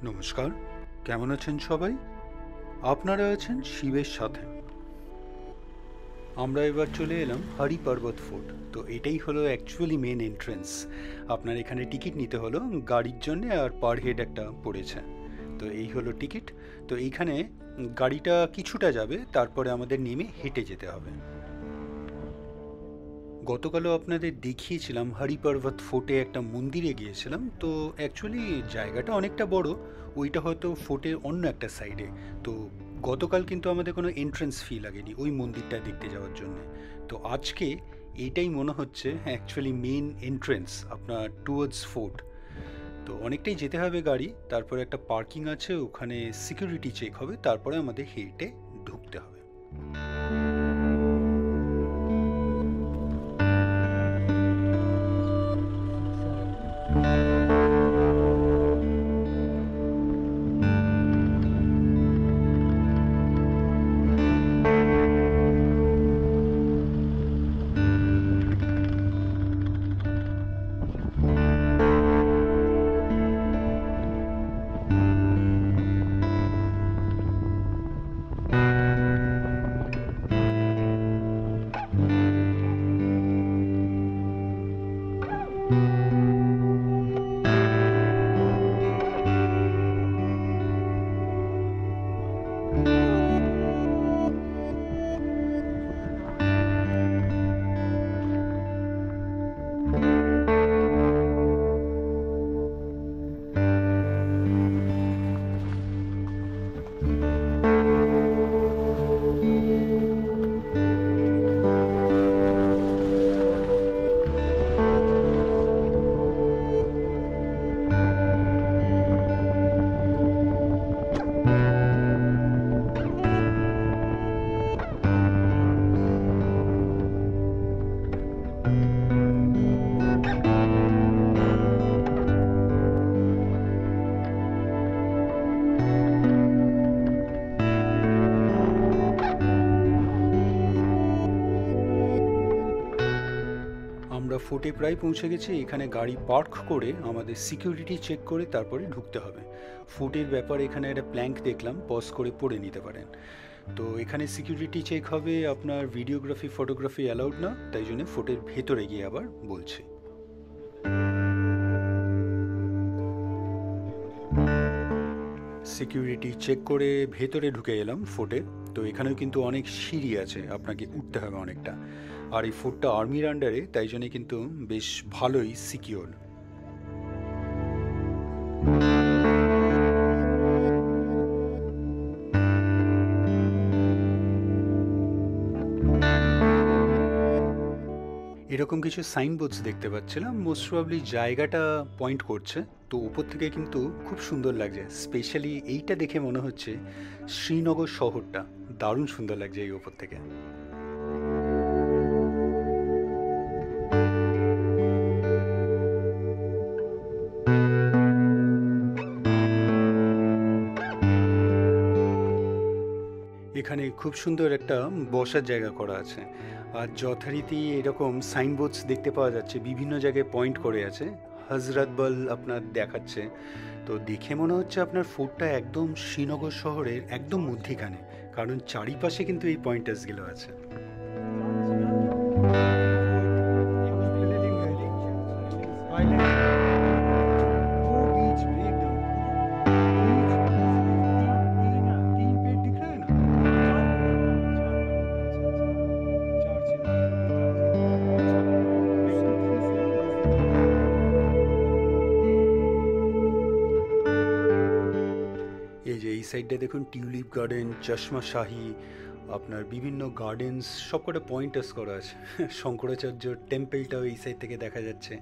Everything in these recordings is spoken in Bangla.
নমস্কার, কেমন আছেন সবাই? আপনারা আছেন শিবের সাথে। আমরা এবার চলে এলাম হরি পর্বত ফোর্ট। তো এটাই হলো অ্যাকচুয়ালি মেন এন্ট্রেন্স। আপনার এখানে টিকিট নিতে হলো গাড়ির জন্য, আর পার হেড একটা পড়েছে। তো এই হলো টিকিট। তো এইখানে গাড়িটা কিছুটা যাবে, তারপরে আমাদের নেমে হেঁটে যেতে হবে। গতকালও আপনাদের দেখিয়েছিলাম হরি পর্বত ফোর্টে একটা মন্দিরে গিয়েছিলাম। তো অ্যাকচুয়ালি জায়গাটা অনেকটা বড়, ওইটা হয়তো ফোর্টের অন্য একটা সাইডে। তো গতকাল কিন্তু আমাদের কোনো এন্ট্রেন্স ফি লাগেনি ওই মন্দিরটা দেখতে যাওয়ার জন্য। তো আজকে এইটাই মনে হচ্ছে অ্যাকচুয়ালি মেন এন্ট্রেন্স আপনার টুয়ার্ডস ফোর্ট। তো অনেকটাই যেতে হবে গাড়ি, তারপরে একটা পার্কিং আছে, ওখানে সিকিউরিটি চেক হবে, তারপরে আমাদের হেঁটে ঢুকতে হবে। আমরা ফোর্টে প্রায় পৌঁছে গেছি। এখানে গাড়ি পার্ক করে আমাদের সিকিউরিটি চেক করে তারপরে ঢুকতে হবে। ফোর্টের ব্যাপারে এখানে একটা প্ল্যাঙ্ক দেখলাম, পজ করে পড়ে নিতে পারেন। তো এখানে সিকিউরিটি চেক হবে, আপনার ভিডিওগ্রাফি ফটোগ্রাফি অ্যালাউড না, তাই জন্য ফোর্টের ভেতরে গিয়ে আবার বলছি। সিকিউরিটি চেক করে ভেতরে ঢুকে এলাম ফোর্টে। তো এখানেও কিন্তু অনেক সিঁড়ি আছে, আপনাকে উঠতে হবে অনেকটা। আর এই ফোর্টটা আর্মির আন্ডারে, তাই জন্য কিন্তু বেশ ভালোই সিকিওর। এরকম কিছু সাইনবোর্ডস দেখতে পাচ্ছিলাম, মোস্ট প্রবাবলি জায়গাটা পয়েন্ট করছে। তো উপর থেকে কিন্তু খুব সুন্দর লাগছে, স্পেশালি এইটা দেখে মনে হচ্ছে শ্রীনগর শহরটা দারুণ সুন্দর লাগছে এই উপর থেকে। এখানে খুব সুন্দর একটা বসার জায়গা করা আছে, আর যথারীতি এরকম সাইনবোর্ডস দেখতে পাওয়া যাচ্ছে, বিভিন্ন জায়গায় পয়েন্ট করে আছে। হজরত বল আপনার দেখাচ্ছে। তো দেখে মনে হচ্ছে আপনার ফোর্টটা একদম শ্রীনগর শহরের একদম মধ্যিখানে, কারণ চারিপাশে কিন্তু এই পয়েন্টার্সগুলো আছে। এই যে এই সাইডটা দেখুন, টিউলিপ গার্ডেন, চশমা শাহী, আপনার বিভিন্ন গার্ডেন্স সবকটা পয়েন্টার্স করা আছে। শঙ্করাচার্য টেম্পলটাও এই সাইড থেকে দেখা যাচ্ছে।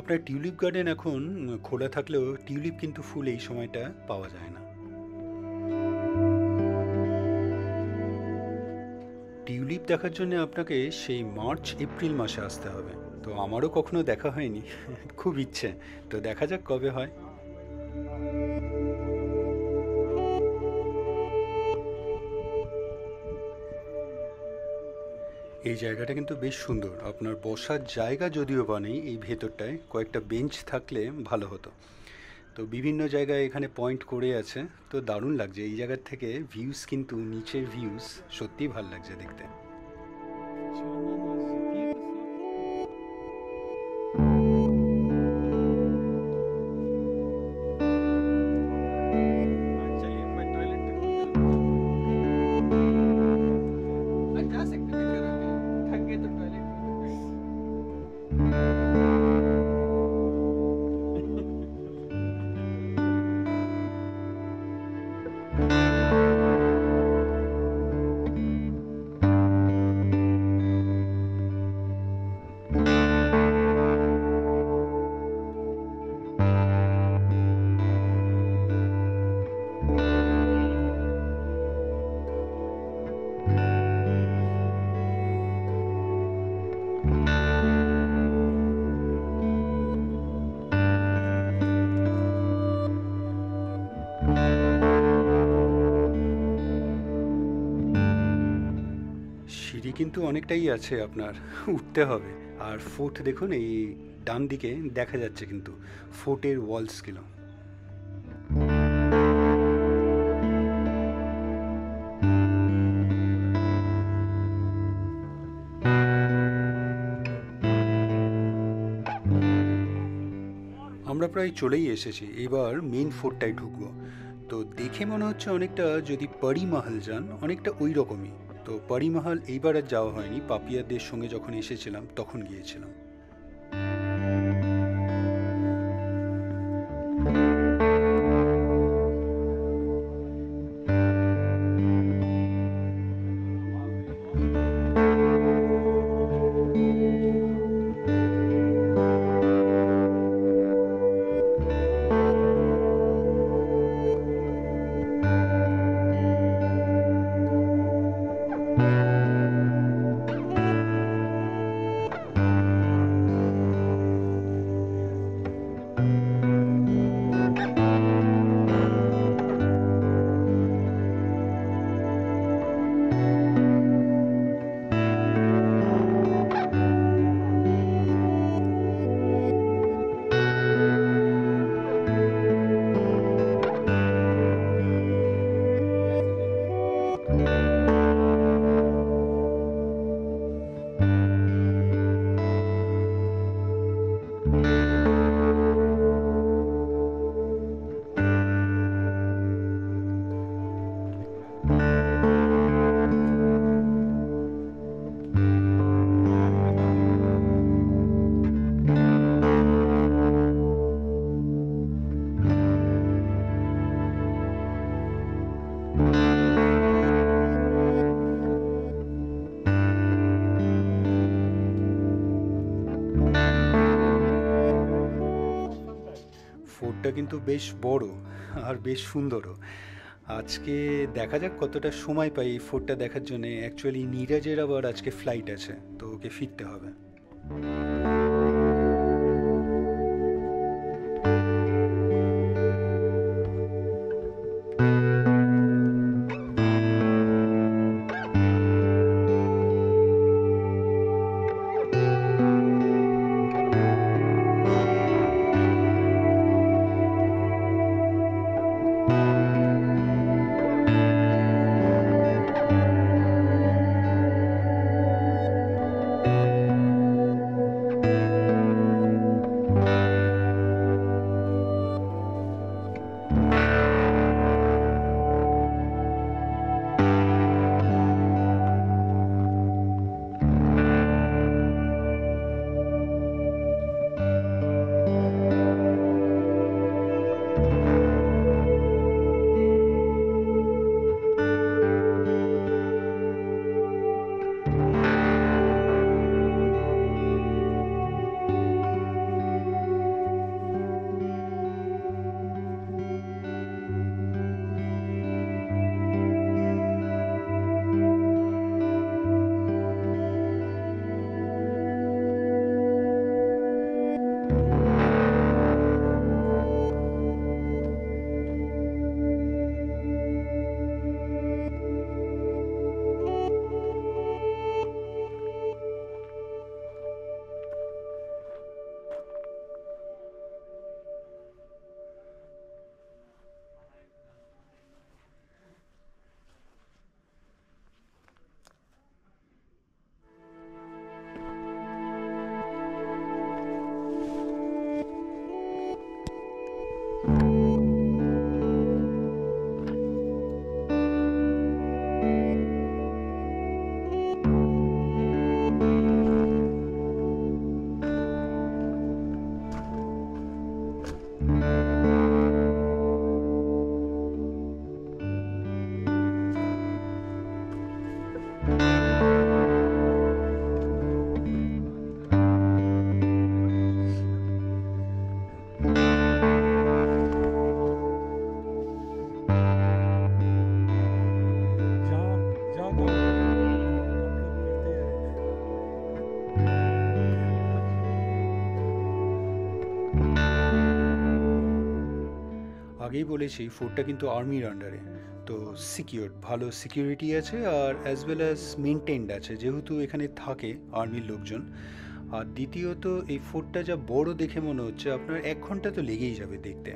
আপনার টিউলিপ গার্ডেন এখন খোলা থাকলেও টিউলিপ কিন্তু ফুল এই সময়টা পাওয়া যায় না। টিউলিপ দেখার জন্য আপনাকে সেই মার্চ এপ্রিল মাসে আসতে হবে। তো আমারও কখনো দেখা হয়নি, খুব ইচ্ছে। তো দেখা যাক কবে হয়। এই জায়গাটা কিন্তু বেশ সুন্দর, আপনার বসার জায়গা যদিও বা নেই এই ভেতরটায়, কয়েকটা বেঞ্চ থাকলে ভালো হতো। তো বিভিন্ন জায়গায় এখানে পয়েন্ট করে আছে। তো দারুণ লাগছে এই জায়গার থেকে ভিউজ, কিন্তু নিচের ভিউজ সত্যিই ভাল লাগছে দেখতে। জামা মসজিদ, ये तो सब। हाँ, चलिए मैं टॉयलेट तक तो चलूँ। आज जा सकते हैं, फिर थक गए तो टॉयलेट में तो সিঁড়ি কিন্তু অনেকটাই আছে আপনার, উঠতে হবে। আর ফোর্ট দেখুন, এই ডান দিকে দেখা যাচ্ছে কিন্তু ফোর্টের ওয়ালসগুলো। আমরা প্রায় চলেই এসেছি, এবার মেন ফোর্টটায় ঢুকবো। তো দেখে মনে হচ্ছে অনেকটা, যদি পরি মহল যান অনেকটা ওই রকমই। তো পরি মহল এইবার আর যাওয়া হয়নি, পাপিয়াদের সঙ্গে যখন এসেছিলাম তখন গিয়েছিলাম। ফোর্টটা কিন্তু বেশ বড় আর বেশ সুন্দরও। আজকে দেখা যাক কতটা সময় পাই এই ফোর্টটা দেখার জন্য। অ্যাকচুয়ালি নীরজের আবার আজকে ফ্লাইট আছে, তো ওকে ফিরতে হবে। আগেই বলেছি ফোর্টটা কিন্তু আর্মির আন্ডারে, তো সিকিউর, ভালো সিকিউরিটি আছে আর অ্যাজ ওয়েল অ্যাজ মেনটেন্ড আছে যেহেতু এখানে থাকে আর্মির লোকজন। আর দ্বিতীয়ত এই ফোর্টটা যা বড় দেখে মনে হচ্ছে, আপনার 1 ঘন্টা তো লেগেই যাবে দেখতে।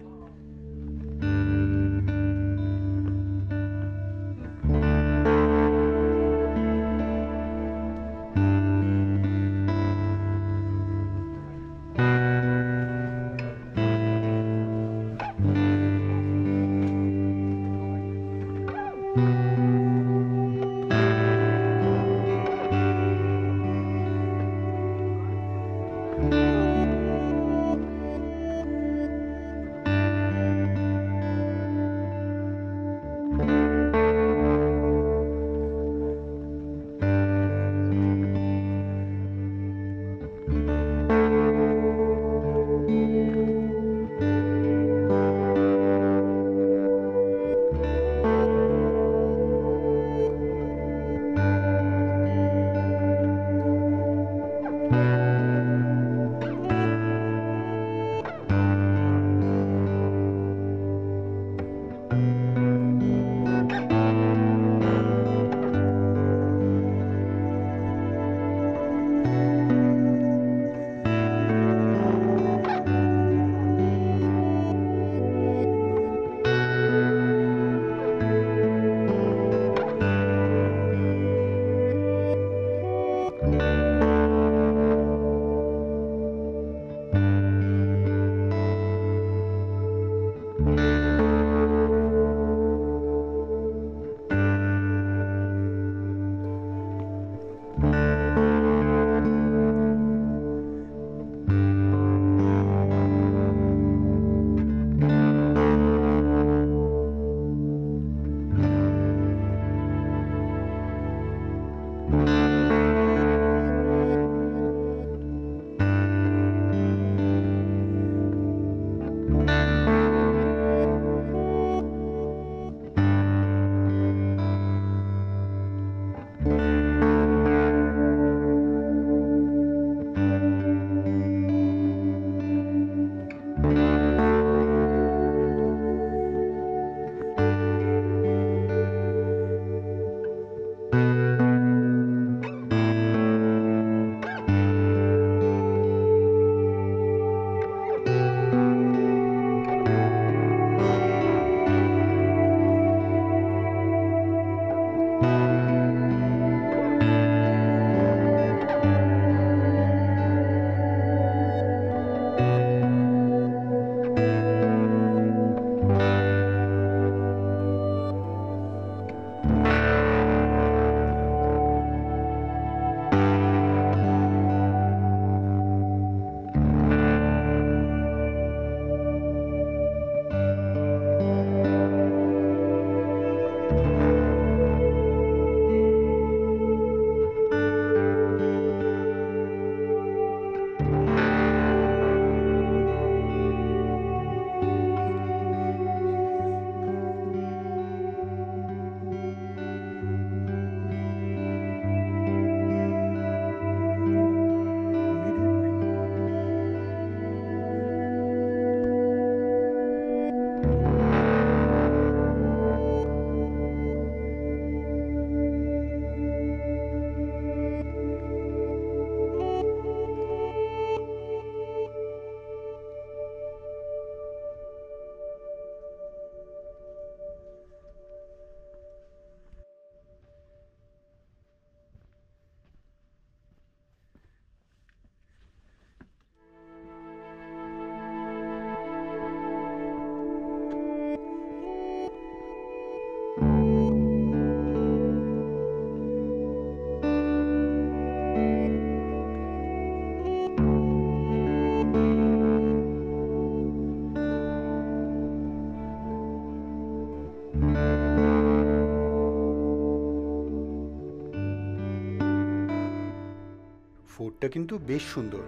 ফোর্টটা কিন্তু বেশ সুন্দর।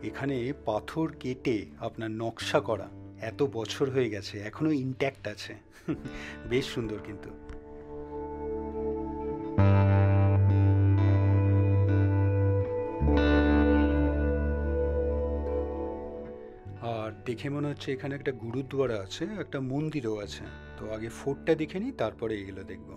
এখানে পাথর কেটে আপনার নকশা করা, এত বছর হয়ে গেছে এখনো ইনট্যাক্ট আছে। বেশ সুন্দর কিন্তু। আর দেখে মনে হচ্ছে এখানে একটা গুরুদ্বারা আছে, একটা মন্দিরও আছে। তো আগে ফোর্টটা দেখে নিই, তারপরে এগুলো দেখব।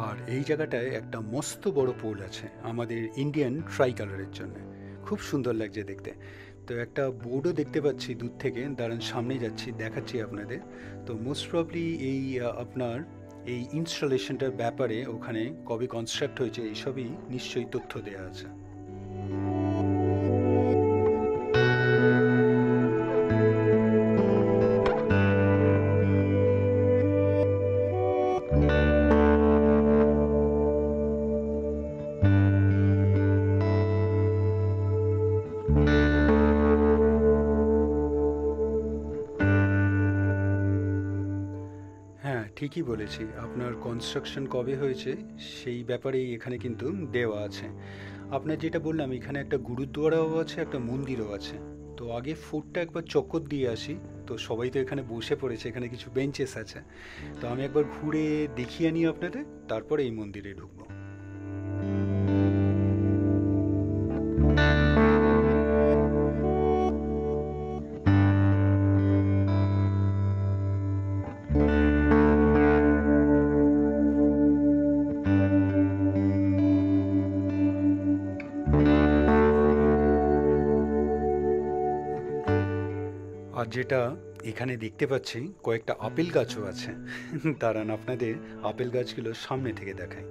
আর এই জায়গাটায় একটা মস্ত বড় পোল আছে আমাদের ইন্ডিয়ান ট্রাই কালারের জন্য। খুব সুন্দর লাগছে দেখতে। তো একটা বোর্ডও দেখতে পাচ্ছি দূর থেকে, দাঁড়ান সামনে যাচ্ছি, দেখাচ্ছি আপনাদের। তো মোস্ট প্রবলি এই আপনার এই ইনস্টলেশনটার ব্যাপারে, ওখানে কবে কনস্ট্রাক্ট হয়েছে এইসবই নিশ্চয়ই তথ্য দেওয়া আছে। হ্যাঁ, ঠিকই বলেছি। আপনার কনস্ট্রাকশন কবে হয়েছে সেই ব্যাপারেই এখানে কিন্তু দেওয়া আছে। আপনার যেটা বললাম, এখানে একটা গুরুদ্বারাও আছে, একটা মন্দিরও আছে। তো আগে ফুডটা একবার চক্কর দিয়ে আসি। তো সবাই তো এখানে বসে পড়েছে, এখানে কিছু বেঞ্চেস আছে। তো আমি একবার ঘুরে দেখিয়ে নিই আপনাদের, তারপরে এই মন্দিরে ঢুকবো। আর যেটা এখানে দেখতে পাচ্ছি, কয়েকটা আপেল গাছও আছে। দাঁড়ান আপনাদের আপেল গাছগুলো সামনে থেকে দেখাই।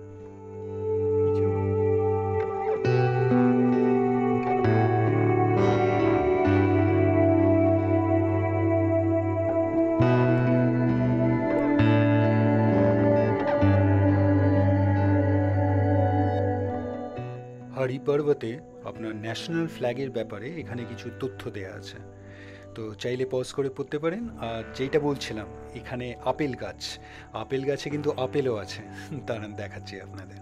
হরি পর্বতে আপনার ন্যাশনাল ফ্ল্যাগের ব্যাপারে এখানে কিছু তথ্য দেয়া আছে। তো চাইলে পজ করে পড়তে পারেন। আর যেটা বলছিলাম, এখানে আপেল গাছ, আপেল গাছে কিন্তু আপেলও আছে। দাঁড়ান দেখাচ্ছি আপনাদের।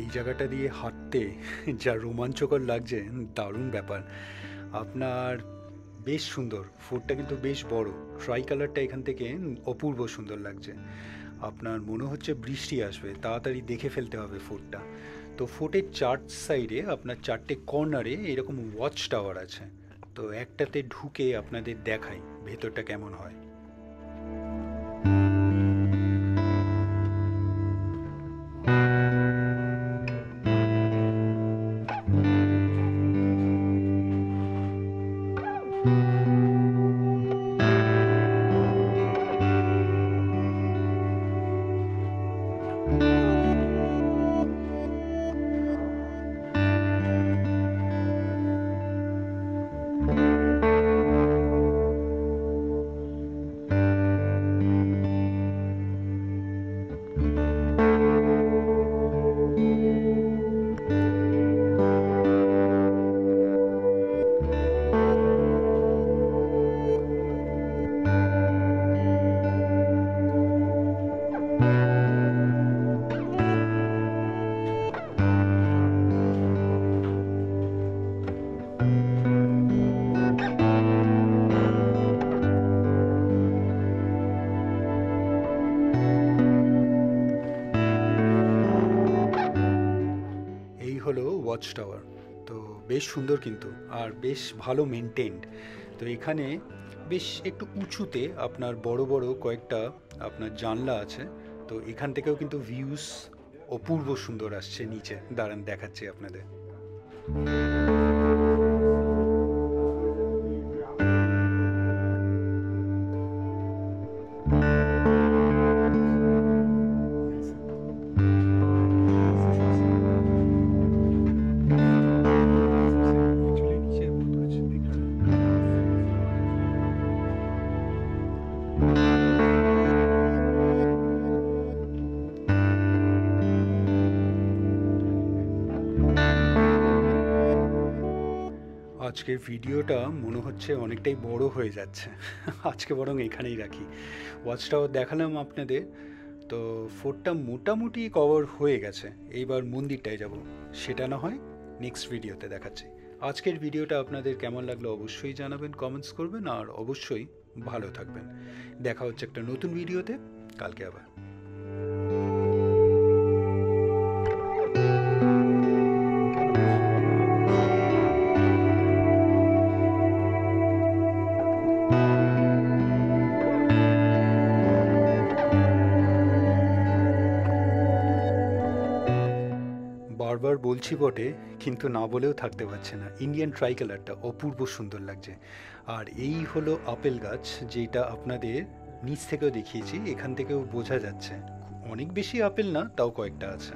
এই জায়গাটা দিয়ে হাঁটতে যা রোমাঞ্চকর লাগছে, দারুণ ব্যাপার। আপনার বেশ সুন্দর, ফোর্টটা কিন্তু বেশ বড়। ট্রাই কালারটা এখান থেকে অপূর্ব সুন্দর লাগছে। আপনার মনে হচ্ছে বৃষ্টি আসবে, তাড়াতাড়ি দেখে ফেলতে হবে ফোর্টটা। তো ফোর্টের চার সাইডে আপনার চারটে কর্নারে এরকম ওয়াচ টাওয়ার আছে। তো একটাতে ঢুকে আপনাদের দেখাই ভেতরটা কেমন হয়। এই হলো ওয়াচ টাওয়ার। তো বেশ সুন্দর কিন্তু, আর বেশ ভালো মেনটেন্ড। তো এখানে বেশ একটু উঁচুতে আপনার বড় বড় কয়েকটা আপনার জানলা আছে। তো এখান থেকেও কিন্তু ভিউস অপূর্ব সুন্দর আসছে নিচে। দাঁড়ান দেখাচ্ছি আপনাদের। আজকের ভিডিওটা মনে হচ্ছে অনেকটাই বড় হয়ে যাচ্ছে। আজকে বরং এখানেই রাখি। ওয়াচ টাওয়ার দেখালাম আপনাদের। তো ফোর্টটা মোটামুটি কভার হয়ে গেছে। এইবার মন্দিরটায় যাব, সেটা না হয় নেক্সট ভিডিওতে দেখাচ্ছি। আজকের ভিডিওটা আপনাদের কেমন লাগলো অবশ্যই জানাবেন, কমেন্টস করবেন, আর অবশ্যই ভালো থাকবেন। দেখা হচ্ছে একটা নতুন ভিডিওতে কালকে আবার। বারবার বলছি বটে, কিন্তু না বলেও থাকতে পারছে না। ইন্ডিয়ান ট্রাই কালারটা অপূর্ব সুন্দর লাগছে। আর এই হলো আপেল গাছ, যেটা আপনাদের নিচ থেকেও দেখিয়েছি, এখান থেকেও বোঝা যাচ্ছে। অনেক বেশি আপেল না, তাও কয়েকটা আছে।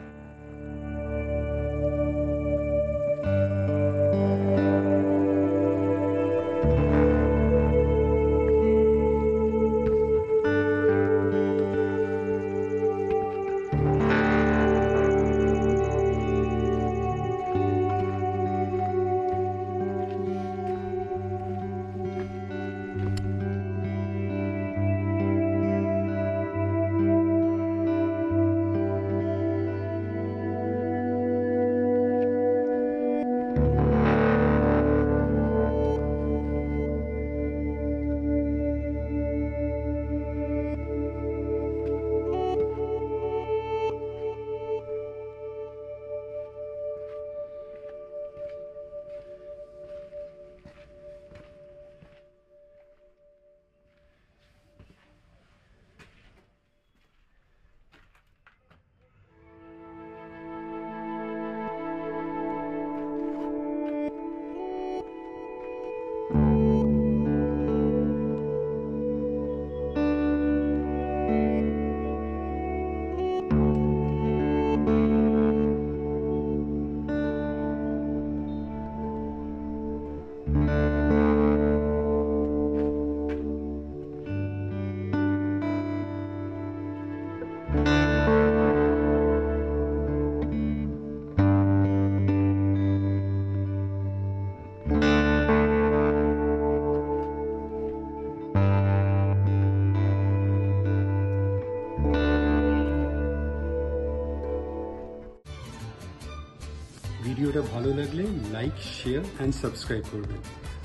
ভিডিওটা ভালো লাগলে লাইক, শেয়ার অ্যান্ড সাবস্ক্রাইব করবেন।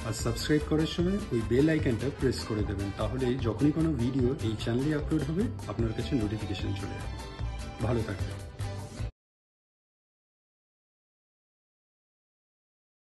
আর সাবস্ক্রাইব করার সময় ওই বেল আইকনটা প্রেস করে দেবেন, তাহলে যখনই কোনো ভিডিও এই চ্যানেলে আপলোড হবে আপনার কাছে নোটিফিকেশন চলে যাবে। ভালো থাকবেন।